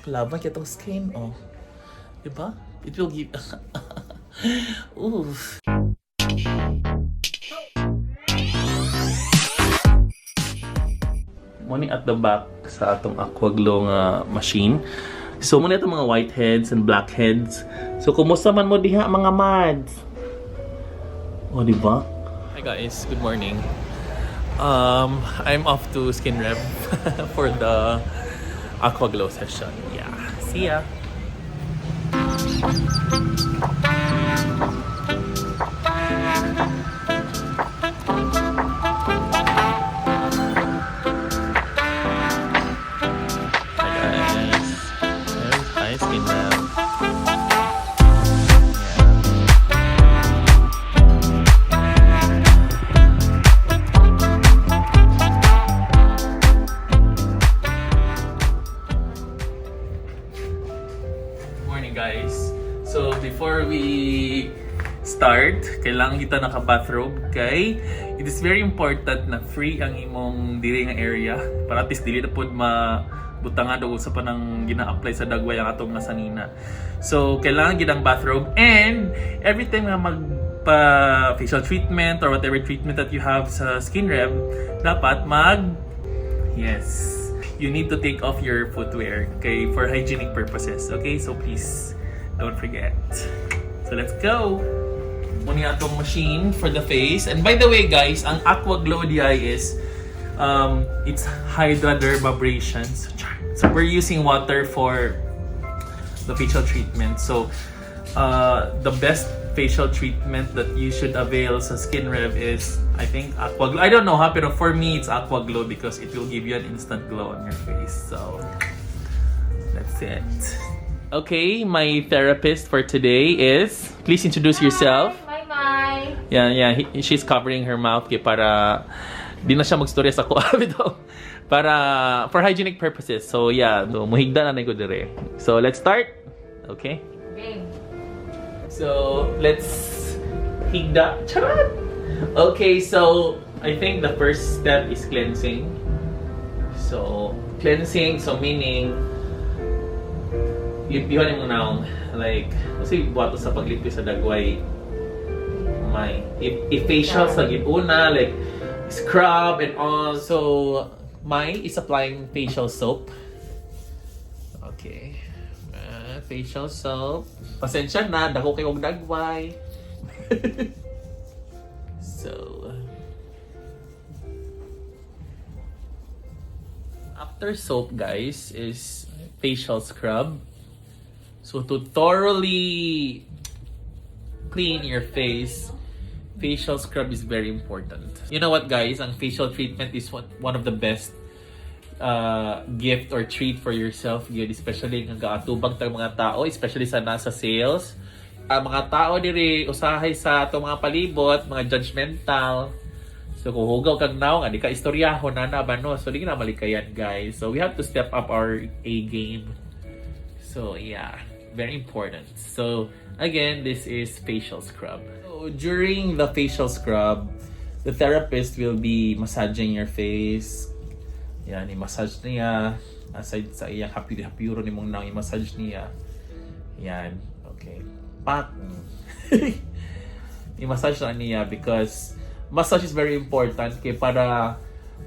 Laban kaya itong skin, oh. Diba? It will give... Ooh. Muni at the back sa atong AquaGlo nga machine. So, muna itong mga whiteheads and blackheads. So, kumusta man mo diha mga mads? O, diba? Hi guys, good morning. I'm off to SkinRev for the AquaGlo session. Yeah, see ya! Guys, so before we start, kailangan kita naka-bathrobe, kay it is very important na free ang imong diri nga area para at least dili na pod mabutangan o sa panang gina-apply sa dagway ang atong nasanina. So kailangan gid ang bathrobe, and every time nga magpa facial treatment or whatever treatment that you have sa SkinRev, dapat you need to take off your footwear, okay, for hygienic purposes, okay? So please, don't forget. So let's go! Muna itong machine for the face. And by the way guys, ang AquaGlo DI is, it's hydrodermabrasions. So we're using water for the facial treatment. So the best facial treatment that you should avail sa SkinRev is, I think, AquaGlo. I don't know, pero for me, it's AquaGlo because it will give you an instant glow on your face. So, that's it. Okay, my therapist for today is, please introduce yourself. Hi. Yeah, she's covering her mouth para di na siya magstorya sa ko para for hygienic purposes. So yeah, muhigda na ko dire. So let's start. Okay? Game. So, let's higda. Charot! Okay, so I think the first step is cleansing. So, cleansing, so meaning lipihan mo na like, kasi buhato sa paglipi sa dagway may facial sa gituna, like scrub and all. So, Mai is applying facial soap. Okay. Facial soap. Pasensya na, dako kay og dagway. So, after soap guys is facial scrub. So to thoroughly clean your face, facial scrub is very important. You know what guys, ang facial treatment is one of the best gift or treat for yourself, yun, especially ng gaatubang tag mga tao, especially sa nasa sales. Mga tao diri usahay sa ato mga palibot, mga judgmental. So kung hugaw kag naong, di ka istoryahon na ba no? So di na malikayan guys. So we have to step up our A game. So yeah, very important. So again, this is facial scrub. So during the facial scrub, the therapist will be massaging your face. Yan, i-massage niya. Aside sa iyang hapyuro ni mong nang i-massage niya. Yan, okay. Pak! I-massage na niya because massage is very important kay para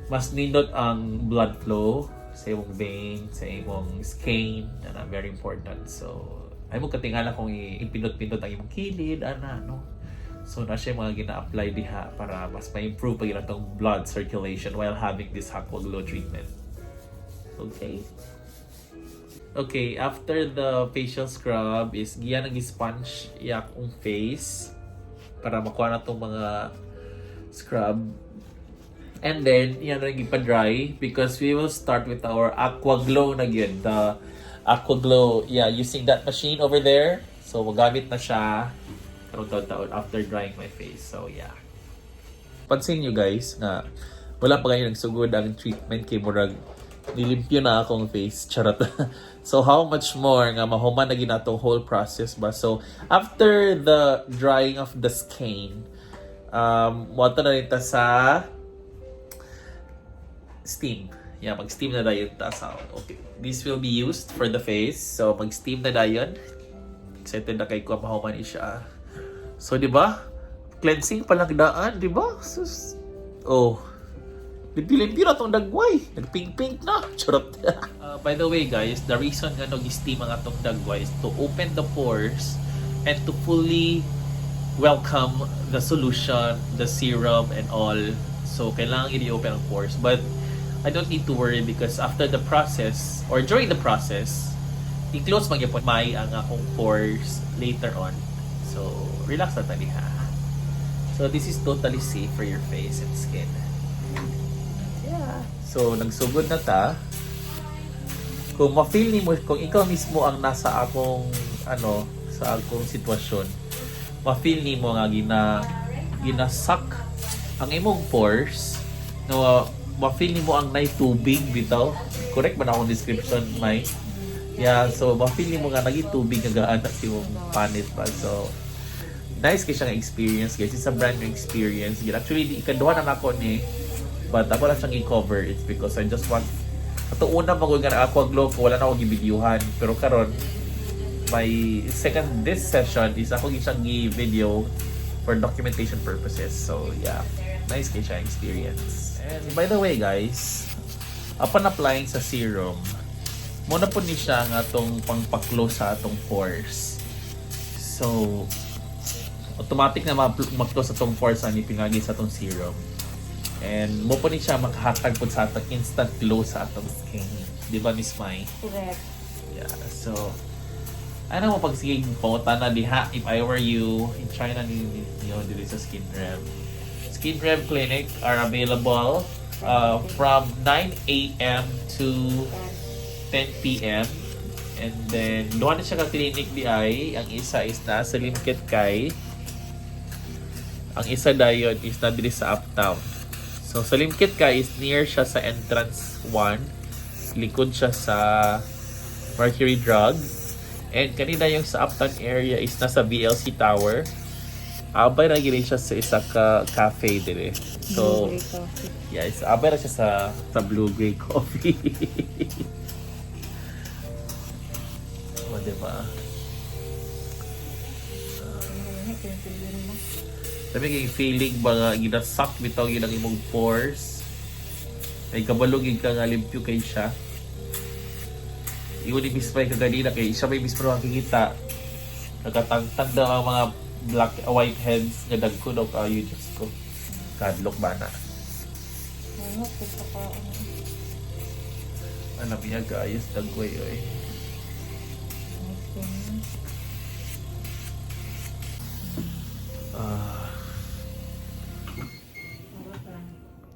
mas nindot ang blood flow sa imong vein, sa imong skin. Yan, very important. So, ay mo katingala kung ipindot-pindot ang imong kilid, no? So, na siya mga gina-apply diha para mas ma-improve pag itong blood circulation while having this AquaGlo treatment. Okay? Okay, after the facial scrub is giyan nag-sponge yakong face para makuha na itong mga scrub. And then, yan na ipa-dry because we will start with our AquaGlo na yun. The AquaGlo, yeah, using that machine over there. So, magamit na siya after drying my face. So yeah, pansin nyo guys na wala pa kayo nagsugod ang treatment kay murag nilimpyo na akong face, charot. So how much more nga mahuman na ginatong whole process ba. So after the drying of the skin, wata na rin ta sa steam. Yeah, mag-steam na dayon ta sa okay. this will be used for the face. So, mag-steam na dayon. Excited na kay ko mahuman siya. So, di ba? Cleansing palagdaan, di ba? Sus. Oh. Limpyo na itong dagway. Nagpink-pink na. Charot. By the way, guys, the reason nga nag-steam ang atong dagway is to open the pores and to fully welcome the solution, the serum, and all. So, kailangan i-open ang pores. But, I don't need to worry because after the process, or during the process, i-close magyapon may ang akong pores later on. So, relax na tali ha. So, this is totally safe for your face and skin. Yeah. So, nagsugod na ta. Kung ma-feel ni mo, kung ikaw mismo ang nasa akong, sa akong sitwasyon, ma-feel ni mo nga ginasak ang imong pores, no, ma-feel ni mo ang nay tubig bitaw. Correct ba na akong description, May? Yeah, so ma-feel ni mo nga naging tubig nga gaana si mong panit pa. So, nice kay siyang experience, guys. It's a brand new experience. Actually, ikaduha na ako ni, but ako lang siyang i-cover. It's because I just want, ito una magod nga na AquaGlo ko, wala na akong i-videohan. Pero karon this session is ako siyang i-video for documentation purposes. So, yeah. Nice kay siyang experience. And by the way, guys, upon applying sa serum, muna po ni siya nga itong pangpaklo sa atong pores. So, automatic na mag-close sa itong pores ang ipinagi sa atong serum. And mo po ni siya makahatag po sa atong instant glow sa atong skin. Di ba, Miss Mai? Correct. Yeah, so, ano mo pagsiging pauta na diha if I were you in China niyo dito sa SkinRev. SkinRev clinic are available from 9 a.m. to 10 p.m. And then, doon na siya ka-clinic di ay. Ang isa is na sa Limkit Kay. Ang isa dayon is na dito sa Uptown. So, sa Limkit Kay is near siya sa entrance 1. Likod siya sa Mercury Drug. And kanina yung sa Uptown area is nasa VLC Tower. Abay na gini siya sa isa ka cafe dire. So, yes, abay na siya sa Blue Grey Coffee. O, diba? Sabi kay feeling ba nga ginasak bitaw yun ang imong pores. Ay kabalugin ka nga limpyo kay siya. Iwan ni Miss Mai kaganina kay siya may mismo nakikita. Nagkatangtang daw ang mga black whiteheads nga dagko daw kayo, Diyos ko. Kadlok ba na? Ano biya gayos dagway oy.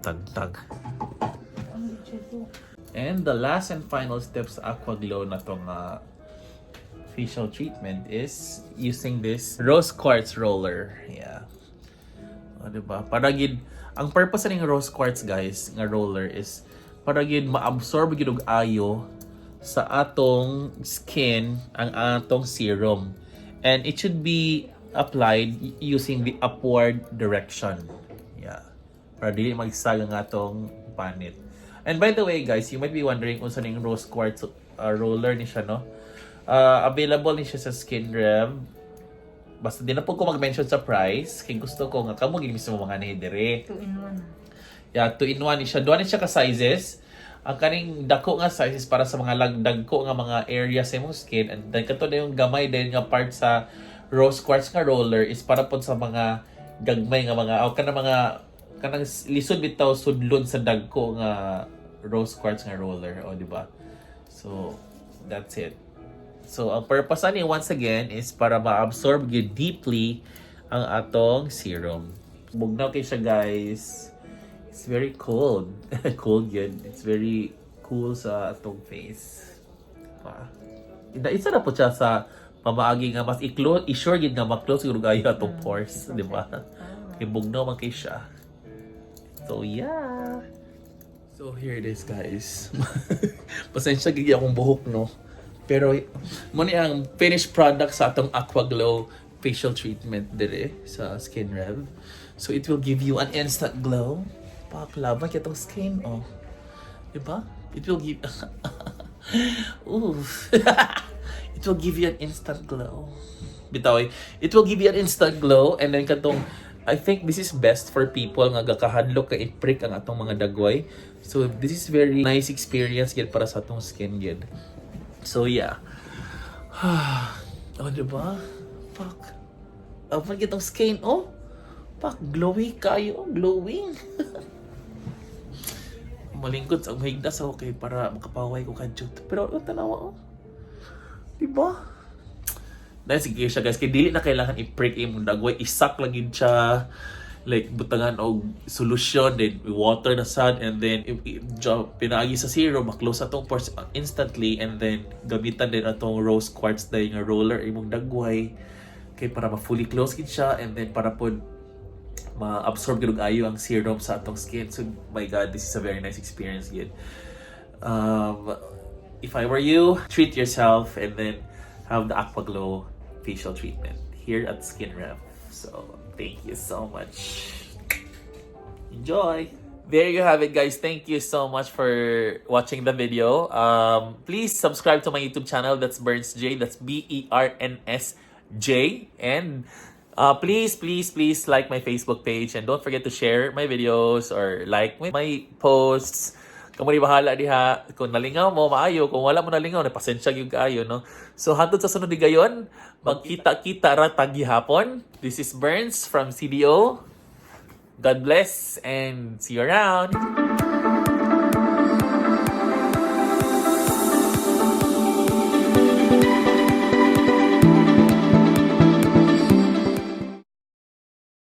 Tagtag. And the last and final steps sa AquaGlo na tong facial treatment is using this rose quartz roller. Yeah. O, diba? Para gid ang purpose ng rose quartz, guys, nga roller is para gid ma-absorb gid og ayo sa atong skin ang atong serum. And it should be applied using the upward direction. Yeah. Para dili magsaga nga atong panit. And by the way, guys, you might be wondering kung saan yung rose quartz roller ni siya, no? Available ni siya sa SkinRev. Basta di na po ko mag-mention sa price. Kaya gusto ko nga kamo gini mismo mga nahidere. 2-in-1. Yeah, 2-in-1 ni siya. Doon ni siya ka sizes. Ang kaning dako nga sizes para sa mga dagko nga mga area sa imong skin. And then kato na yung gamay din nga part sa rose quartz nga roller is para po sa mga gagmay nga mga kanang lisod bitaw sudlon sa dagko nga rose quartz nga roller, o di ba? So that's it. So, ang purpose ani once again is para ma-absorb yun deeply ang atong serum. Bugnaw kay siya, guys. It's very cold. Cold yun. It's very cool sa atong face. Isa na po siya sa pamaagi nga mas i-sure yun nga ma-close yung rugayo atong pores. Di ba? Kaya bugnaw man kay siya. So, yeah. So, here it is, guys. Pasensya gigi akong buhok, no? Pero, muna ang finished product sa atong AquaGlo Facial Treatment dire sa SkinRev. So, it will give you an instant glow. Paklaban kitong skin, oh. Diba? It will give... Ooh. It will give you an instant glow. Bitaw, it will give you an instant glow, and then katong I think this is best for people nga gakahadlok ka i-prick ang atong mga dagway. So this is very nice experience gid para sa atong skin gid. So yeah. Oh, diba? Fuck. Apa gitong Skeyn, oh? Fuck, glowy kayo, glowing. Malingkod sa mahigdas ako kay para makapaway ko kadjut. Pero tanawa, oh. Diba? Dahil sige siya guys, kaya dili na kailangan i-prick imong dagway, isak lang yun siya, like butangan og solution, then water na sad, and then pinaagi sa serum, maklose atong pores instantly, and then gamitan din atong rose quartz dahil nga roller imong dagway, kay para ma-fully close gid siya, and then para po ma-absorb gid og ayo ang serum sa atong skin. So my god, this is a very nice experience yun. If I were you, treat yourself and then have the AquaGlo Facial Treatment here at SkinRev. So, thank you so much. Enjoy! There you have it, guys. Thank you so much for watching the video. Please subscribe to my YouTube channel. That's Burns J. That's BERNSJ. And please like my Facebook page. And don't forget to share my videos or like my posts. Kamu di bahala diha. Kung nalingaw mo, maayo. Kung wala mo nalingaw, napasensya yung kaayo, no? So, hantod sa sunod di gayon, magkita-kita ra tagihapon. This is Burns from CDO. God bless and see you around.